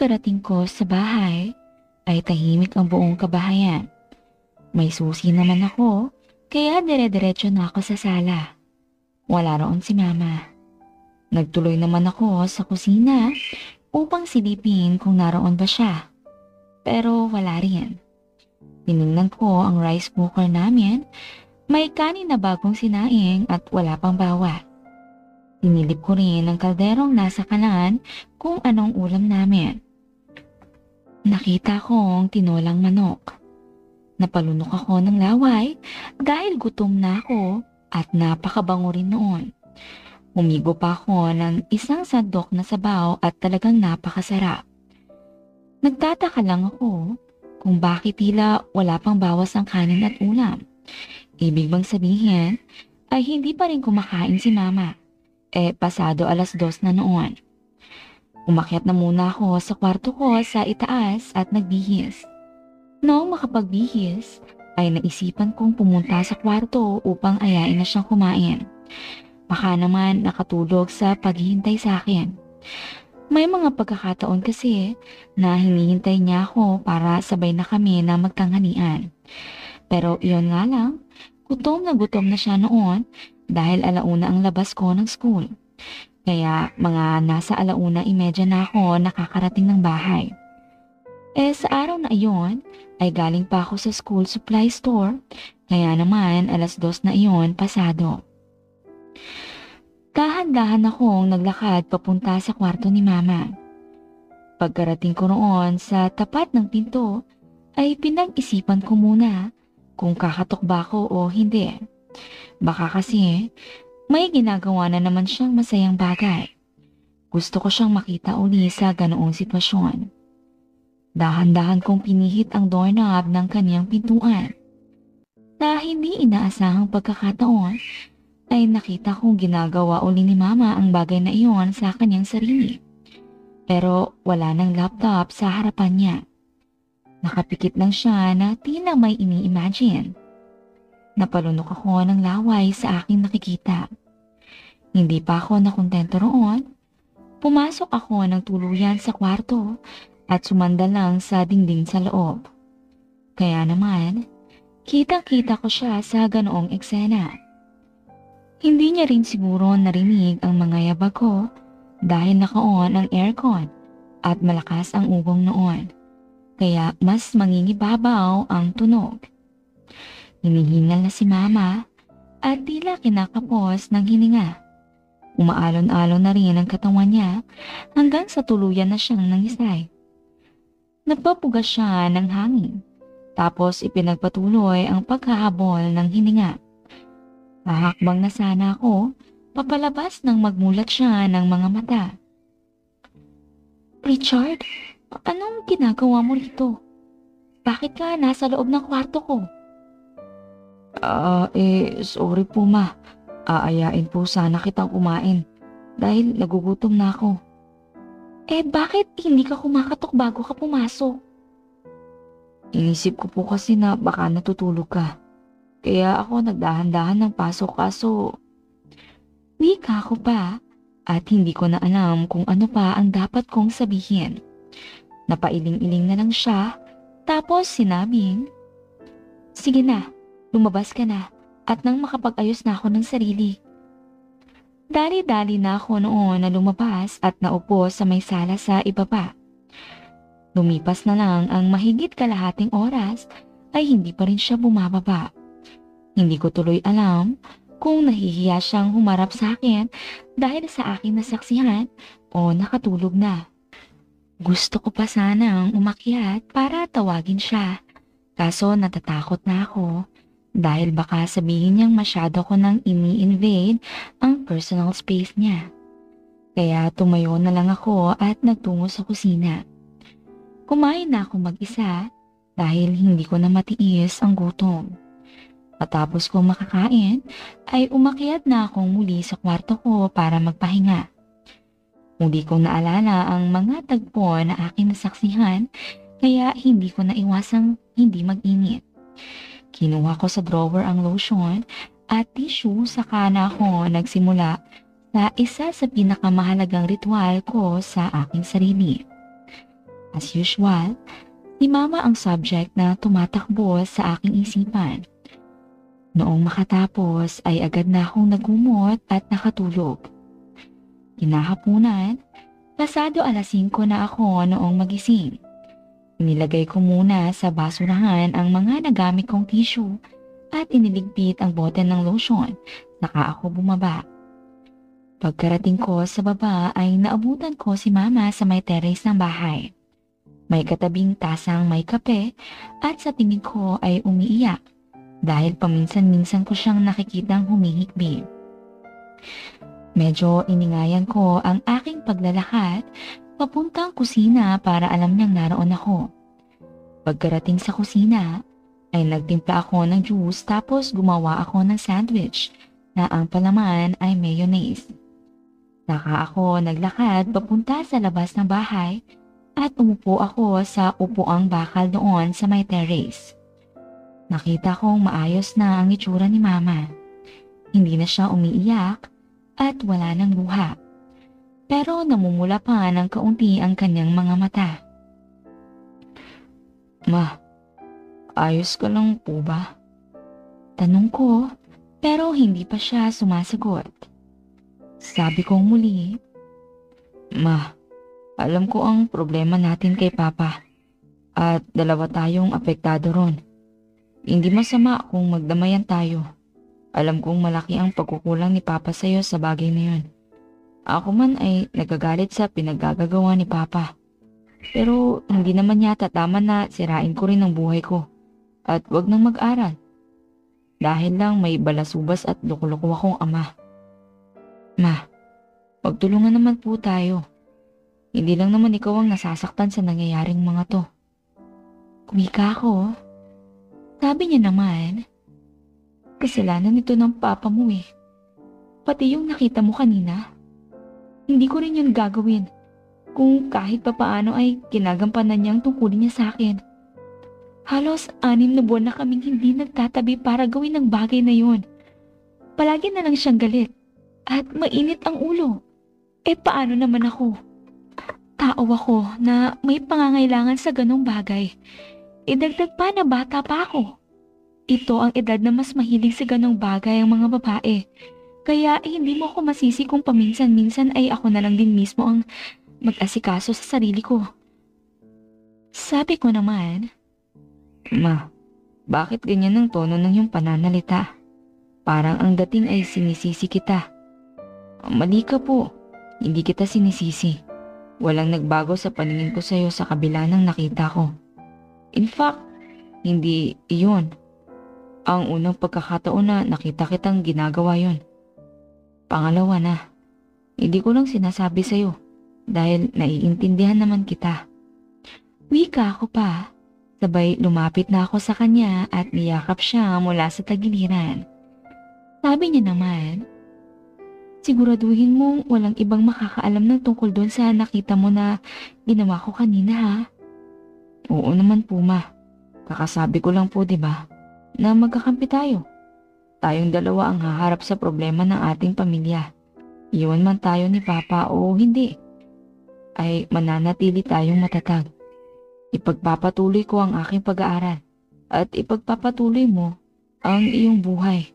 Pagkarating ko sa bahay, ay tahimik ang buong kabahayan. May susi naman ako, kaya dire-diretso na ako sa sala. Wala roon si mama. Nagtuloy naman ako sa kusina upang silipin kung naroon ba siya. Pero wala rin. Tinignan ko ang rice cooker namin, may kanin na bagong sinaing at wala pang bawat. Tinilip ko rin ang kalderong nasa kanan kung anong ulam namin. Nakita kong tinolang manok. Napalunok ako ng laway dahil gutom na ako at napakabango rin noon. Humigo pa ako ng isang sandok na sabaw at talagang napakasarap. Nagtataka lang ako kung bakit tila wala pang bawas ang kanin at ulam. Ibig bang sabihin ay hindi pa rin kumakain si mama. Pasado 2:00 na noon. Umakyat na muna ako sa kwarto ko sa itaas at nagbihis. Noong makapagbihis, ay naisipan kong pumunta sa kwarto upang ayain na siyang kumain. Baka naman nakatulog sa paghihintay sa akin. May mga pagkakataon kasi na hinihintay niya ako para sabay na kami na magtanghalian. Pero iyon nga lang, gutom na siya noon dahil 1:00 ang labas ko ng school. Kaya mga nasa 1:30 na ako nakakarating ng bahay. Sa araw na iyon ay galing pa ako sa school supply store, kaya naman 2:00 na iyon pasado. Dahan-dahan akong naglakad papunta sa kwarto ni mama. Pagkarating ko roon sa tapat ng pinto ay pinag-isipan ko muna kung kakatok ba ako o hindi. Baka kasi may ginagawa na naman siyang masayang bagay. Gusto ko siyang makita uli sa ganoong sitwasyon. Dahan-dahan kong pinihit ang doorknob ng kaniyang pintuan. Sa hindi inaasahang pagkakataon, ay nakita kong ginagawa uli ni mama ang bagay na iyon sa kanyang sarili. Pero wala ng laptop sa harapan niya. Nakapikit lang siya na tila may ini-imagine. Napalunok ako ng laway sa aking nakikita. Hindi pa ako nakontento roon. Pumasok ako ng tuluyan sa kwarto at sumandal lang sa dingding sa loob. Kaya naman, kitang-kita ko siya sa ganoong eksena. Hindi niya rin siguro narinig ang mga yabag ko dahil naka-on ang aircon at malakas ang ugong noon. Kaya mas mangingibabaw ang tunog. Hinihingal na si mama at tila kinakapos ng hininga. Umaalon-alon na rin ang katawan niya hanggang sa tuluyan na siyang nangisay. Nagpapugas siya ng hangin, tapos ipinagpatuloy ang paghahabol ng hininga. Hahakbang na sana ako, papalabas nang magmulat siya ng mga mata. Richard, anong ginagawa mo rito? Bakit ka nasa loob ng kwarto ko? Sorry po ma. Aayain po sana kitang kumain dahil nagugutom na ako. Bakit hindi ka kumakatok bago ka pumasok? Inisip ko po kasi na baka natutulog ka. Kaya ako nagdahan-dahan ng pasok kaso wika ko pa at hindi ko na alam kung ano pa ang dapat kong sabihin. Napailing-iling na lang siya tapos sinabing, sige na, lumabas ka na at nang makapag-ayos na ako ng sarili. Dali-dali na ako noon na lumabas at naupo sa may sala sa ibaba. Lumipas na lang ang mahigit kalahating oras ay hindi pa rin siya bumababa. Hindi ko tuloy alam kung nahihiya siyang humarap sa akin dahil sa aking nasaksihan o nakatulog na. Gusto ko pa sanang umakyat para tawagin siya, kaso natatakot na ako dahil baka sabihin niyang masyado ko nang ini-invade ang personal space niya. Kaya tumayo na lang ako at nagtungo sa kusina. Kumain na ako mag-isa dahil hindi ko na matiis ang gutom. Matapos ko makakain, ay umakyat na akong muli sa kwarto ko para magpahinga. Muli kong naalala ang mga tagpo na aking nasaksihan, kaya hindi ko naiwasang hindi mag-init. Kinuha ko sa drawer ang lotion at tissue saka na ako nagsimula sa isa sa pinakamahalagang ritual ko sa aking sarili. As usual, si Mama ang subject na tumatakbo sa aking isipan. Noong makatapos ay agad na akong nagumot at nakatulog. Kinahapunan, pasado 5:00 na ako noong magising. Inilagay ko muna sa basurahan ang mga nagamit kong tissue at iniligpit ang bote ng lotion, saka ako bumaba. Pagkarating ko sa baba ay naabutan ko si Mama sa may terrace ng bahay. May katabing tasang may kape at sa tingin ko ay umiiyak dahil paminsan-minsan ko siyang nakikitang humihikbi. Medyo iningayan ko ang aking paglalakad papuntang kusina para alam niyang naroon ako. Pagkarating sa kusina ay nagtimpla ako ng juice tapos gumawa ako ng sandwich na ang palaman ay mayonnaise. Saka ako naglakad papunta sa labas ng bahay at umupo ako sa upuang bakal doon sa may terrace. Nakita kong maayos na ang itsura ni Mama. Hindi na siya umiiyak at wala ng luha. Pero namumula pa ng kaunti ang kanyang mga mata. Ma, ayos ka lang po ba? Tanong ko, pero hindi pa siya sumasagot. Sabi kong muli, Ma, alam ko ang problema natin kay Papa at dalawa tayong apektado ron. Hindi masama kung magdamayan tayo. Alam kong malaki ang pagkukulang ni Papa sa'yo sa bagay na yun. Ako man ay nagagalit sa pinaggagawa ni Papa. Pero hindi naman yata tama na sirain ko rin ang buhay ko. At wag nang mag-aral. Dahil lang may balasubas at loko-loko akong ama. Ma, magtulungan naman po tayo. Hindi lang naman ikaw ang nasasaktan sa nangyayaring mga to. Kumika ako. Sabi niya naman, kasalanan ito ng Papa mo eh. Pati yung nakita mo kanina. Hindi ko rin yun gagawin kung kahit papaano ay ginagampanan niyang tungkulin niya sa akin. Halos 6 na buwan na kaming hindi nagtatabi para gawin ang bagay na yun. Palagi na lang siyang galit at mainit ang ulo. Eh paano naman ako? Tao ako na may pangangailangan sa ganong bagay. Idagdag pa na bata pa ako. Ito ang edad na mas mahilig sa ganong bagay ang mga babae. Kaya hindi mo ako masisi kung paminsan-minsan ay ako na lang din mismo ang mag-asikaso sa sarili ko. Sabi ko naman, Ma, bakit ganyan ang tono ng iyong pananalita? Parang ang dating ay sinisisi kita. Mali ka po, hindi kita sinisisi. Walang nagbago sa paningin ko sa iyo sa kabila ng nakita ko. In fact, hindi iyon. Ang unang pagkakataon na nakita kitang ginagawa yon. Pangalawa na, hindi ko lang sinasabi sa'yo dahil naiintindihan naman kita. Wika ako pa, sabay lumapit na ako sa kanya at niyakap siya mula sa tagiliran. Sabi niya naman, siguraduhin mong walang ibang makakaalam ng tungkol doon sa nakita mo na ginawa ko kanina ha? Oo naman po ma, kakasabi ko lang po diba na magkakampi tayo. Tayong dalawa ang haharap sa problema ng ating pamilya. Iwan man tayo ni Papa o hindi, ay mananatili tayong matatag. Ipagpapatuloy ko ang aking pag-aaral at ipagpapatuloy mo ang iyong buhay.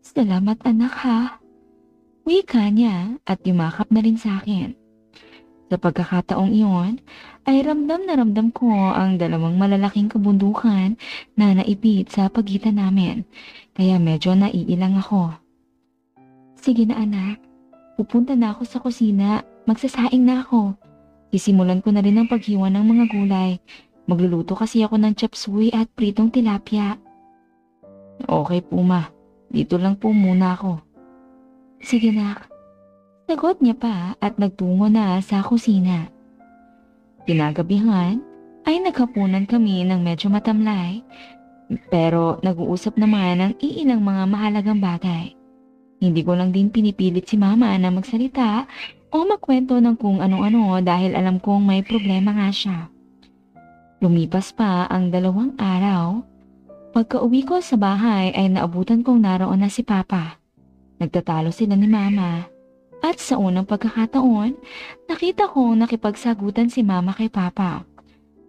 Salamat anak ha. Wika niya at yumakap na rin sa akin. Sa pagkakataong iyon ay ramdam na ramdam ko ang dalawang malalaking kabundukan na naipit sa pagitan namin. Kaya medyo naiilang ako. Sige na anak, pupunta na ako sa kusina, magsasaing na ako. Sisimulan ko na rin ang paghiwa ng mga gulay. Magluluto kasi ako ng chop suey at pritong tilapia. Okay po ma, dito lang po muna ako. Sige nak. Sagot niya pa at nagtungo na sa kusina. Kinagabihan ay naghapunan kami ng medyo matamlay. Pero nag-uusap naman ng iilang mga mahalagang bagay. Hindi ko lang din pinipilit si Mama na magsalita o magkwento ng kung ano-ano dahil alam kong may problema nga siya. Lumipas pa ang 2 araw. Pagka-uwi ko sa bahay ay naabutan kong naroon na si Papa. Nagtatalo sila ni Mama. At sa unang pagkakataon, nakita kong nakipagsagutan si Mama kay Papa.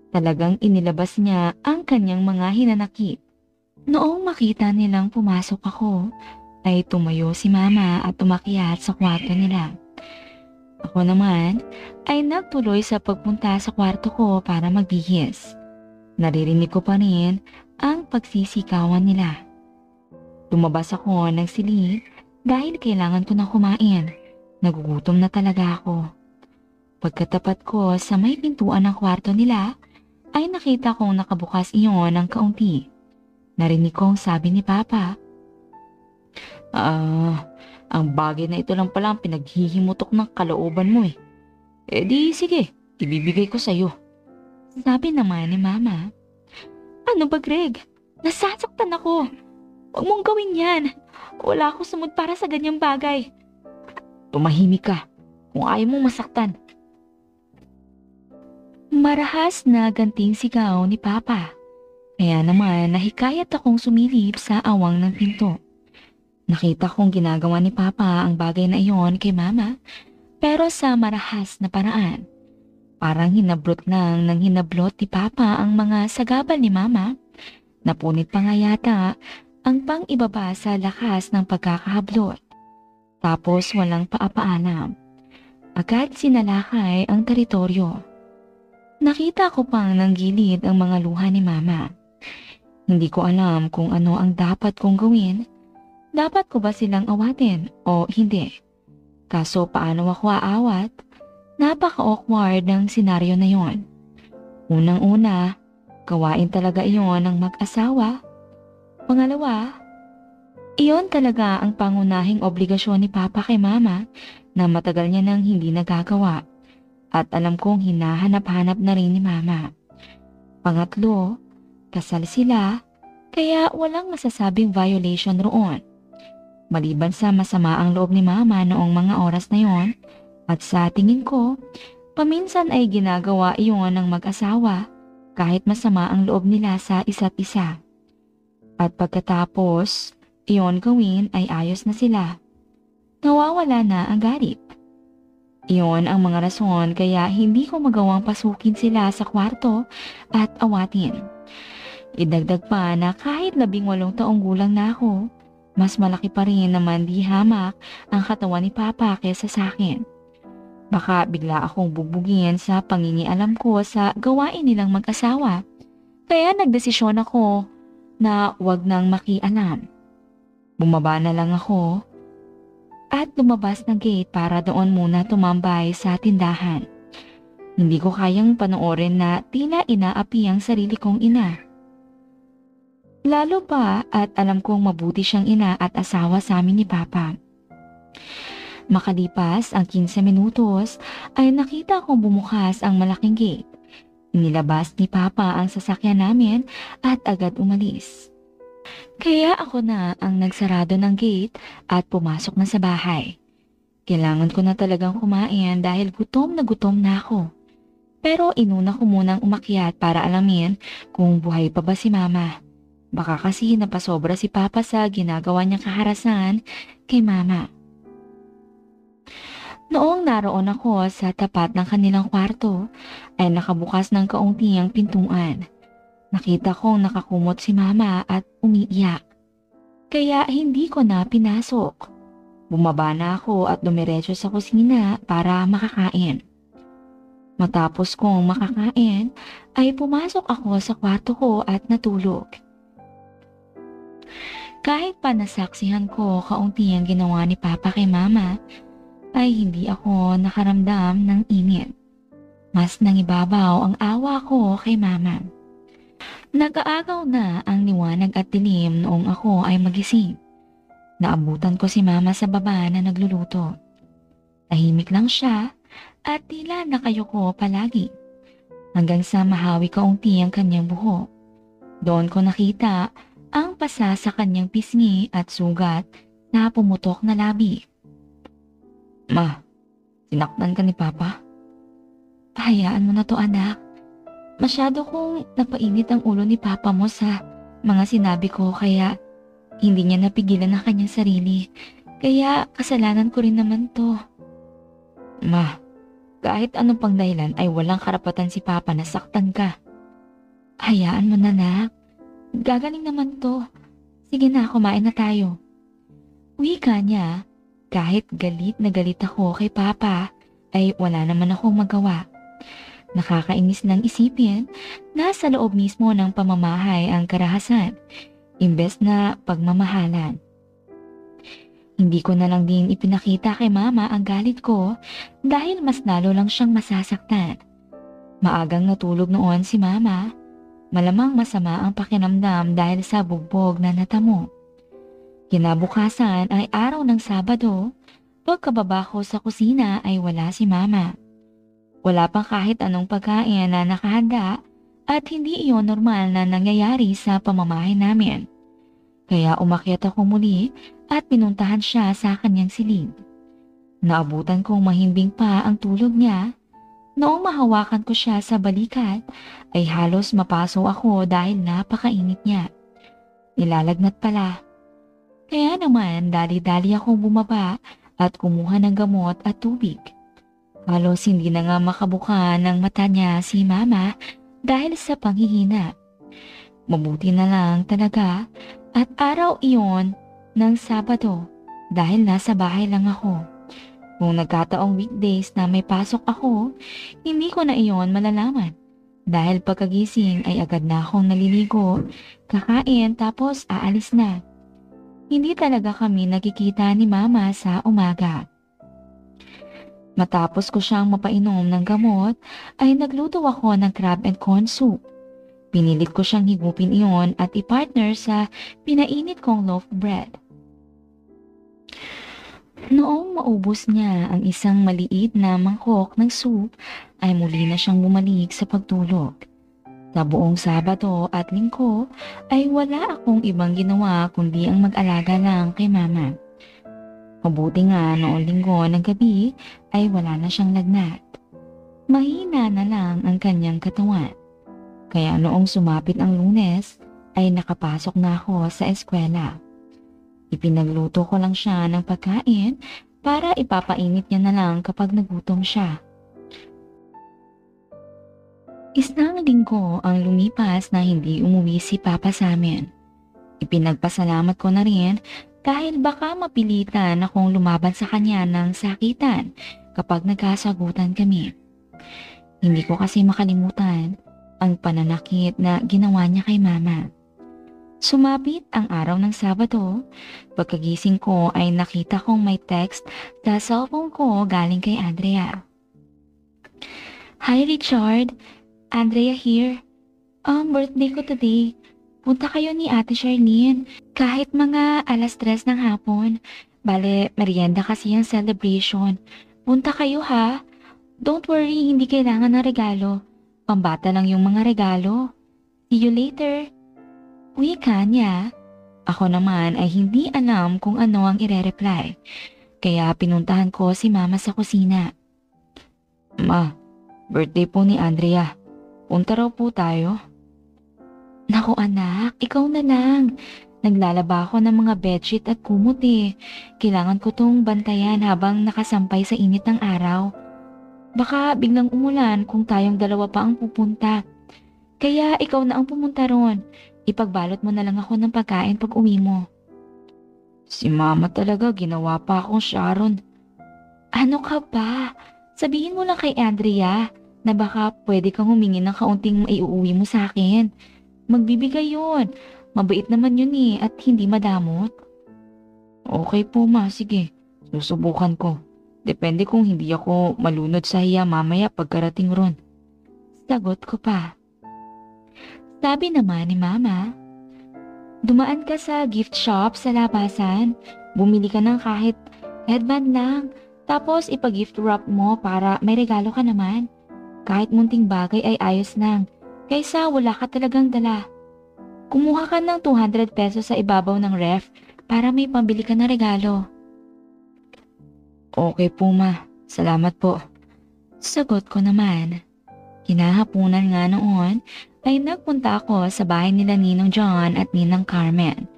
Talagang inilabas niya ang kanyang mga hinanakit. Noong makita nilang pumasok ako, ay tumayo si Mama at umakyat sa kwarto nila. Ako naman ay nagtuloy sa pagpunta sa kwarto ko para magbihis. Naririnig ko pa rin ang pagsisikawan nila. Lumabas ako ng silid dahil kailangan ko na kumain. Nagugutom na talaga ako. Pagkatapat ko sa may pintuan ng kwarto nila, ay nakita kong nakabukas iyon ng kaunti. Narinig kong sabi ni Papa, ang bagay na ito lang pala ang pinaghihimutok ng kalooban mo eh. Eh di sige, ibibigay ko sa'yo. Sabi naman ni Mama, ano ba Greg? Nasasaktan ako. Huwag mong gawin yan. Wala ako sumud para sa ganyang bagay. Tumahimik ka kung ayaw mong masaktan. Marahas na ganting sigaw ni Papa. Kaya naman nahikayat akong sumilip sa awang ng pinto. Nakita kong ginagawa ni Papa ang bagay na iyon kay Mama, pero sa marahas na paraan. Parang hinablot lang ng hinablot ni Papa ang mga sagabal ni Mama. Napunit pa nga yata ang pang-ibaba sa lakas ng pagkakahablot. Tapos walang paapaalam. Agad sinalakay ang teritoryo. Nakita ko pang ng gilid ang mga luha ni Mama. Hindi ko alam kung ano ang dapat kong gawin. Dapat ko ba silang awatin o hindi? Kaso paano ako aawat? Napaka-awkward ng senaryo na yon. Unang-una, gawain talaga iyon ng mag-asawa. Pangalawa, iyon talaga ang pangunahing obligasyon ni Papa kay Mama na matagal niya nang hindi nagagawa at alam kong hinahanap-hanap na rin ni Mama. Pangatlo, kasal sila kaya walang masasabing violation roon. Maliban sa masama ang loob ni Mama noong mga oras na yon at sa tingin ko, paminsan ay ginagawa iyon ng mag-asawa kahit masama ang loob nila sa isa't isa. At pagkatapos, iyon gawin ay ayos na sila. Nawawala na ang galit. Iyon ang mga rason kaya hindi ko magawang pasukin sila sa kwarto at awatin. Idagdag pa na kahit 18 taong gulang na ako, mas malaki pa rin naman di hamak ang katawan ni Papa kaysa sa akin. Baka bigla akong bugbugin sa pangingialam ko sa gawain nilang mag-asawa. Kaya nagdesisyon ako na wag nang makialam. Bumaba na lang ako at lumabas ng gate para doon muna tumambay sa tindahan. Hindi ko kayang panoorin na tila inaapi ang sarili kong ina. Lalo pa at alam kong mabuti siyang ina at asawa sa amin ni Papa. Makalipas ang 15 minutos ay nakita kong bumukas ang malaking gate. Inilabas ni Papa ang sasakyan namin at agad umalis. Kaya ako na ang nagsarado ng gate at pumasok na sa bahay. Kailangan ko na talagang kumain dahil gutom na ako. Pero inuna ko munang umakyat para alamin kung buhay pa ba si Mama. Baka kasi napasobra si Papa sa ginagawa niyang kaharasan kay Mama. Noong naroon ako sa tapat ng kanilang kwarto ay nakabukas ng kaunti ang pintuan. Nakita kong nakakumot si Mama at umiiyak. Kaya hindi ko na pinasok. Bumaba na ako at dumiretso sa kusina para makakain. Matapos kong makakain ay pumasok ako sa kwarto ko at natulog. Kahit pa nasaksihan ko kaunti ang ginawa ni Papa kay Mama, ay hindi ako nakaramdam ng init. Mas nangibabaw ang awa ko kay Mama. Nag-aagaw na ang liwanag at dilim noong ako ay magising. Naabutan ko si Mama sa baba na nagluluto. Tahimik lang siya at tila nakayuko palagi. Hanggang sa mahawi kaunti ang kanyang buhok. Doon ko nakita ang pasa sa kanyang pisngi at sugat na pumutok na labi. Ma, sinaktan ka ni Papa? Hayaan mo na to anak. Masyado kong napainit ang ulo ni Papa mo sa mga sinabi ko kaya hindi niya napigilan ang kanyang sarili. Kaya kasalanan ko rin naman to. Ma, kahit anong pang dahilan ay walang karapatan si Papa na saktan ka. Hayaan mo na, nak. Gagaling naman to. Sige na, kumain na tayo. Wika niya, kahit galit na galit ako kay Papa, ay wala naman akong magawa. Nakakainis lang isipin na sa loob mismo ng pamamahay ang karahasan, imbes na pagmamahalan. Hindi ko na lang din ipinakita kay Mama ang galit ko dahil mas lalo lang siyang masasaktan. Maagang natulog noon si Mama. Malamang masama ang pakiramdam dahil sa bugbog na natamo. Kinabukasan ay araw ng Sabado. Pagkababa ko sa kusina ay wala si Mama. Wala pang kahit anong pagkain na nakahanda at hindi iyon normal na nangyayari sa pamamahay namin. Kaya umakyat ako muli at pinuntahan siya sa kanyang silid. Naabutan kong mahimbing pa ang tulog niya. Noong mahawakan ko siya sa balikat, ay halos mapaso ako dahil napakainit niya. Nilalagnat pala. Kaya naman dali-dali akong bumaba at kumuha ng gamot at tubig. Halos hindi na nga makabuka ng mata niya si Mama dahil sa panghihina. Mabuti na lang talaga at araw iyon ng Sabado dahil nasa bahay lang ako. Kung nagkataong weekdays na may pasok ako, hindi ko na iyon malalaman. Dahil pagkagising ay agad na akong naliligo, kakain tapos aalis na. Hindi talaga kami nakikita ni Mama sa umaga. Matapos ko siyang mapainom ng gamot, ay nagluto ako ng crab and corn soup. Pinilit ko siyang higupin iyon at ipartner sa pinainit kong loaf bread. Noong maubos niya ang isang maliit na mangkok ng soup, ay muli na siyang bumalik sa pagtulog. Sa buong Sabado at Linggo ay wala akong ibang ginawa kundi ang mag-alaga lang kay Mama. Mabuti nga noong Linggo ng gabi ay wala na siyang lagnat. Mahina na lang ang kanyang katawan. Kaya noong sumapit ang Lunes ay nakapasok na ako sa eskwela. Ipinagluto ko lang siya ng pagkain para ipapainit niya na lang kapag nagutom siya. Isang linggo ang lumipas na hindi umuwi si Papa sa amin. Ipinagpasalamat ko na rin dahil baka mapilitan akong lumaban sa kanya ng sakitan kapag nagkasagutan kami. Hindi ko kasi makalimutan ang pananakit na ginawa niya kay Mama. Sumapit ang araw ng Sabado. Pagkagising ko ay nakita kong may text sa cellphone ko galing kay Andrea. Hi Richard, Andrea here. Birthday ko today. Punta kayo ni Ate Charlene kahit mga 3:00 ng hapon. Bale, merienda kasi yung celebration. Punta kayo ha. Don't worry, hindi kailangan ng regalo. Pambata lang yung mga regalo. See you later. Wika niya. Ako naman ay hindi alam kung ano ang ire-reply. Kaya pinuntahan ko si Mama sa kusina. Ma, birthday po ni Andrea. Punta raw po tayo. Naku anak, ikaw na lang. Naglalaba ako ng mga bedsheet at kumot eh. Kailangan ko tong bantayan habang nakasampay sa init ng araw. Baka biglang umulan kung tayong dalawa pa ang pupunta. Kaya ikaw na ang pumunta ron. Ipagbalot mo na lang ako ng pagkain pag uwi mo. Si Mama talaga, ginawa pa akong Sharon. Ano ka ba? Sabihin mo lang kay Andrea na baka pwede kang humingi ng kaunting maiuwi mo sa akin. Magbibigay yun. Mabait naman yun eh at hindi madamot. Okay po ma, sige. Susubukan ko. Depende kung hindi ako malunod sa hiya mamaya pagkarating ron. Sagot ko pa. Sabi naman ni Mama, dumaan ka sa gift shop sa labasan, bumili ka ng kahit headband lang, tapos ipa-gift wrap mo para may regalo ka naman. Kahit munting bagay ay ayos lang, kaysa wala ka talagang dala. Kumuha ka ng 200 pesos sa ibabaw ng ref para may pambili ka na regalo. Okay po ma, salamat po. Sagot ko naman. Kinahapunan nga noon ay nagpunta ako sa bahay nila Ninong John at Ninang Carmen.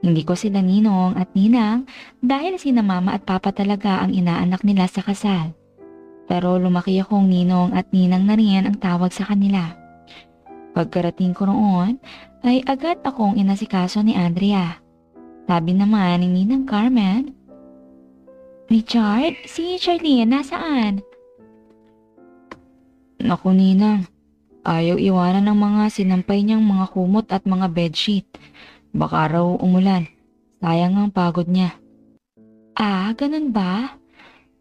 Hindi ko sila Ninong at Ninang dahil sina Mama at Papa talaga ang inaanak nila sa kasal. Pero lumaki akong ninong at ninang na rin ang tawag sa kanila. Pagkarating ko roon, ay agad akong inasikaso ni Andrea. Sabi naman ni Ninang Carmen, "Richard, si Charlene nasaan?" "Naku Ninang, ayaw iwanan ng mga sinampay niyang mga kumot at mga bedsheet. Baka raw umulan. Sayang ang pagod niya." "Ah, ganun ba?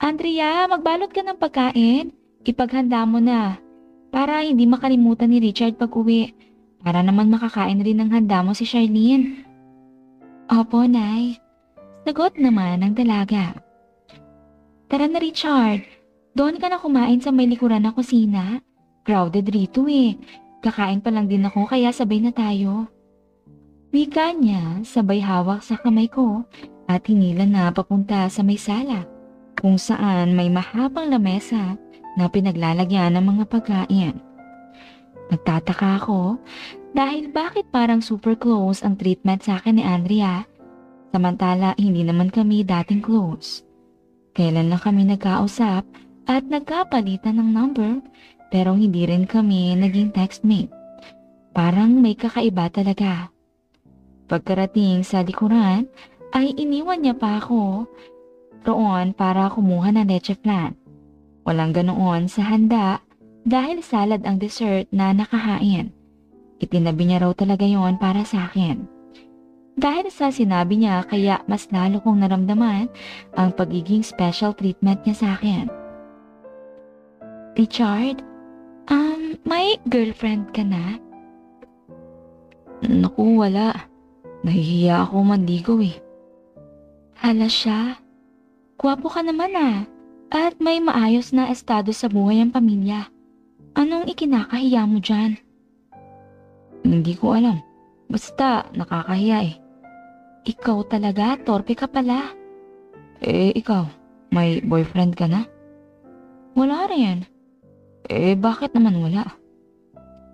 Andrea, magbalot ka ng pagkain. Ipaghanda mo na. Para hindi makalimutan ni Richard pag-uwi. Para naman makakain rin ng handa mo si Charlene." "Opo, Nay." Sagot naman ng dalaga. "Tara na Richard, doon ka na kumain sa may likuran ng kusina. Crowded rito eh. Kakain pa lang din ako kaya sabay na tayo." Wika niya sabay hawak sa kamay ko at hinila na papunta sa may sala kung saan may mahabang lamesa na pinaglalagyan ng mga pagkain. Nagtataka ako dahil bakit parang super close ang treatment sa akin ni Andrea samantala hindi naman kami dating close. Kailan lang kami nagkausap at nagkapalitan ng number pero hindi rin kami naging textmate. Parang may kakaiba talaga. Pagkarating sa likuran ay iniwan niya pa ako roon para kumuha ng leche flan. Walang ganoon sa handa dahil salad ang dessert na nakahain. Itinabi niya raw talaga yon para sa akin. Dahil sa sinabi niya kaya mas lalo kong naramdaman ang pagiging special treatment niya sa akin. "Richard, may girlfriend ka na?" "Naku, wala. Nahihiya ako manligaw eh." "Hala siya. Gwapo ka naman ah. At may maayos na estado sa buhay ang pamilya. Anong ikinakahiya mo dyan?" "Hindi ko alam. Basta nakakahiya eh." "Ikaw talaga, torpe ka pala." Ikaw, may boyfriend ka na?" "Wala rin." Bakit naman wala?"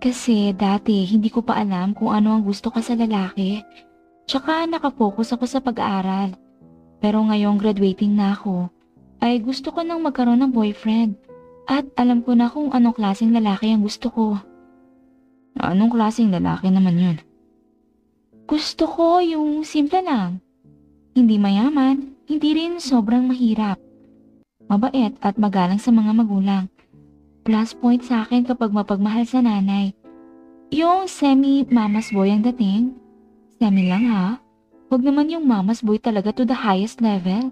"Kasi dati hindi ko pa alam kung ano ang gusto ko sa lalaki. Tsaka nakafocus ako sa pag-aaral. Pero ngayong graduating na ako, ay gusto ko nang magkaroon ng boyfriend. At alam ko na kung anong klaseng lalaki ang gusto ko." "Anong klaseng lalaki naman yun?" "Gusto ko yung simple lang. Hindi mayaman, hindi rin sobrang mahirap. Mabait at magalang sa mga magulang. Plus point sa akin kapag mapagmahal sa nanay. Yung semi-mama's boy ang dating. Semi lang ha. Huwag naman yung mama's boy talaga to the highest level.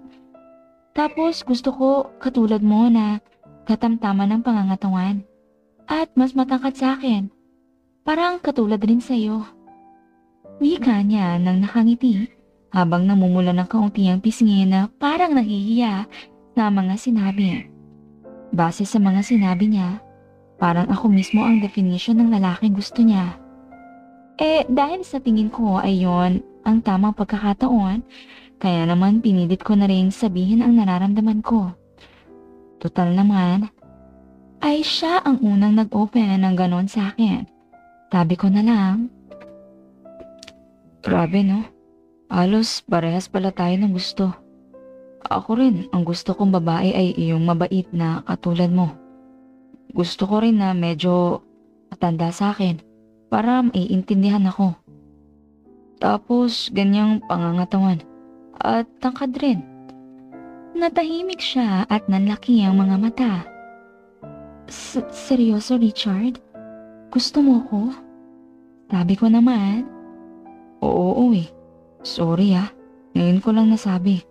Tapos gusto ko katulad mo na katamtaman ng pangangatawan. At mas matangkad sa akin. Parang katulad rin sa'yo." Wika niya nang nakangiti habang namumula ng kaunti ang pisngi na parang nahihiya sa mga sinabi. Base sa mga sinabi niya, parang ako mismo ang definition ng lalaking gusto niya. Dahil sa tingin ko ay yon ang tamang pagkakataon, kaya naman pinilit ko na rin sabihin ang nararamdaman ko. Total naman, ay siya ang unang nag-open ng ganon sa akin. Sabi ko na lang, "Grabe no, halos parehas pala tayo ng gusto. Ako rin, ang gusto kong babae ay iyong mabait na katulad mo. Gusto ko rin na medyo matanda sa akin para maiintindihan ako. Tapos ganyang pangangatawan at tangkad rin." Natahimik siya at nanlaki ang mga mata. Seryoso Richard? Gusto mo ko?" Sabi ko naman. Oo eh. Sorry ah. Ngayon ko lang nasabi.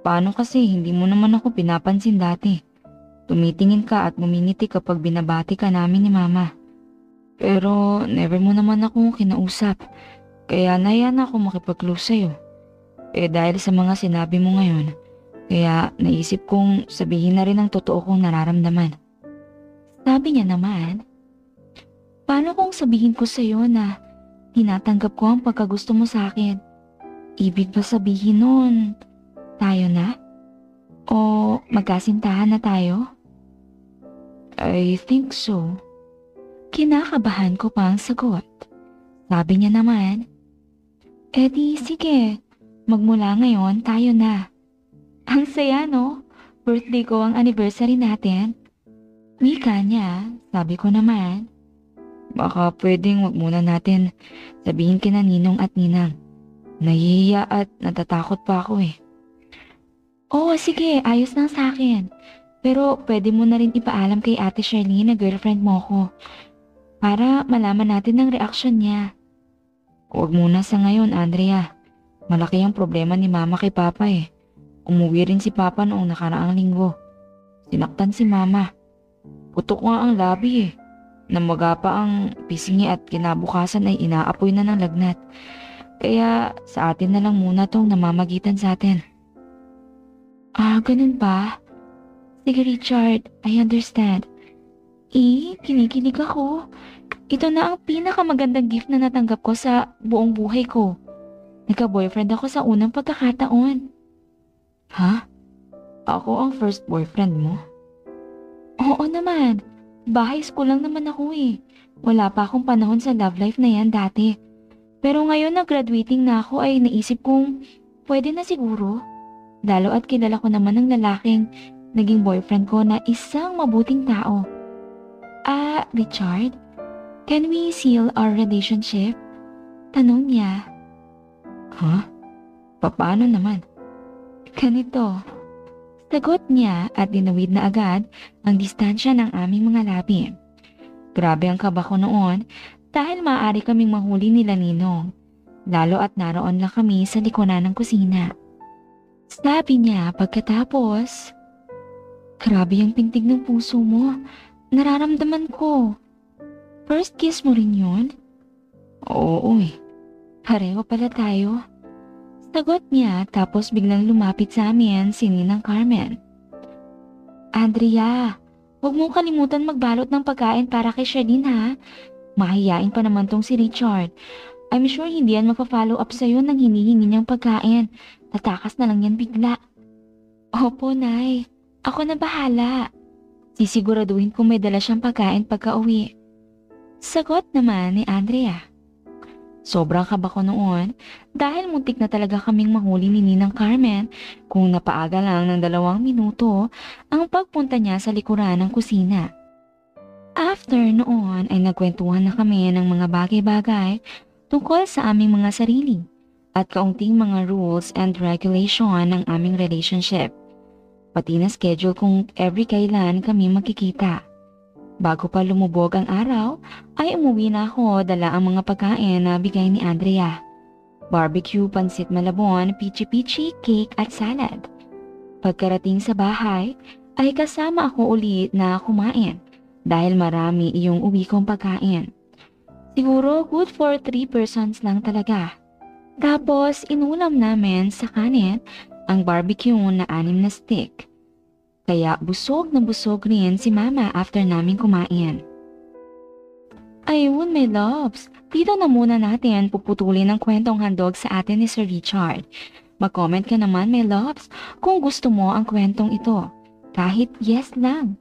Paano kasi hindi mo naman ako pinapansin dati? Tumitingin ka at mumingiti kapag binabati ka namin ni Mama. Pero never mo naman ako kinausap. Kaya nahiya na ako makipag-close sa'yo. Dahil sa mga sinabi mo ngayon, kaya naisip kong sabihin na rin ang totoo kong nararamdaman. Sabi niya naman, "Paano kung sabihin ko sa'yo na tinatanggap ko ang pagkagusto mo sa akin? Ibig ba sabihin nun, tayo na? O magkasintahan na tayo?" I think so. Kinakabahan ko pa ang sagot. Sabi niya naman, di sige, magmula ngayon tayo na. Ang saya no? birthday ko ang anniversary natin. Wika niya, sabi ko naman. Baka pwedeng wag muna natin sabihin kina Ninong at Ninang. Nahihiya at natatakot pa ako eh. Oo, sige, ayos lang sa akin. Pero pwede mo na rin ipaalam kay Ate Charlene na girlfriend mo ko. Para malaman natin ang reaksyon niya. Huwag muna sa ngayon, Andrea. Malaki ang problema ni Mama kay Papa eh. Umuwi rin si Papa noong nakaraang linggo. Sinaktan si Mama. Putok nga ang labi eh. Namaga pa ang pisngi at kinabukasan ay inaapoy na ng lagnat. Kaya sa atin na lang muna tong namamagitan sa atin. Ah, ganun ba? Sige Richard, I understand. Kinikilig ako. Ito na ang pinakamagandang gift na natanggap ko sa buong buhay ko. Nagka-boyfriend ako sa unang pagkakataon. Ha? Ako ang first boyfriend mo? Oo naman. Bahay school lang naman ako eh. Wala pa akong panahon sa love life na yan dati. Pero ngayon na graduating na ako ay naisip kong pwede na siguro. Lalo at kilala ko naman ng lalaking naging boyfriend ko na isang mabuting tao. Richard, can we seal our relationship? Tanong niya. Huh? Paano naman? Ganito. Sagot niya at dinawid na agad ang distansya ng aming mga labi. Grabe ang kaba ko noon dahil maaari kaming mahuli nila Ninong. Lalo at naroon lang kami sa likuran ng kusina. Sabi niya pagkatapos, grabe ang pintig ng puso mo. Nararamdaman ko. First kiss mo rin yun? Oo eh. Pareho pala tayo. Sagot niya tapos biglang lumapit sa amin si Ninang Carmen. Andrea, huwag mong kalimutan magbalot ng pagkain para kay Charlene ha. Mahihain pa naman tong si Richard. I'm sure hindi yan magpa-follow up sa'yo nang hinihingi niyang pagkain. Tatakas na lang yan bigla. Opo, Nay. Ako na bahala. Sisiguraduhin kung may dala siyang pagkain pagka-uwi. Sagot naman ni Andrea. Sobrang kaba ko noon dahil muntik na talaga kaming mahuli ni Ninang Carmen kung napaaga lang ng 2 minuto ang pagpunta niya sa likuran ng kusina. After noon ay nagkwentuhan na kami ng mga bagay-bagay tungkol sa aming mga sarili at kaunting mga rules and regulation ng aming relationship. Pati na schedule kung every kailan kami magkikita. Bago pa lumubog ang araw, ay umuwi na ako dala ang mga pagkain na bigay ni Andrea. Barbecue, pansit malabon, pichi-pichi, cake at salad. Pagkarating sa bahay, ay kasama ako ulit na kumain dahil marami iyong uwi kong pagkain. Siguro good for 3 persons lang talaga. Tapos inulam namin sa kanin ang barbecue na 6 na stick. Kaya busog na busog rin si Mama after namin kumain. Ayun, my loves. Dito na muna natin puputulin ang kwentong handog sa atin ni Sir Richard. Mag-comment ka naman, my loves, kung gusto mo ang kwentong ito. Kahit yes lang.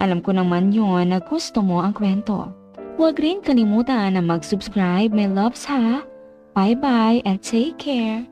Alam ko naman yun na gusto mo ang kwento. Huwag rin kalimutan na mag-subscribe, my loves ha. Bye-bye and take care.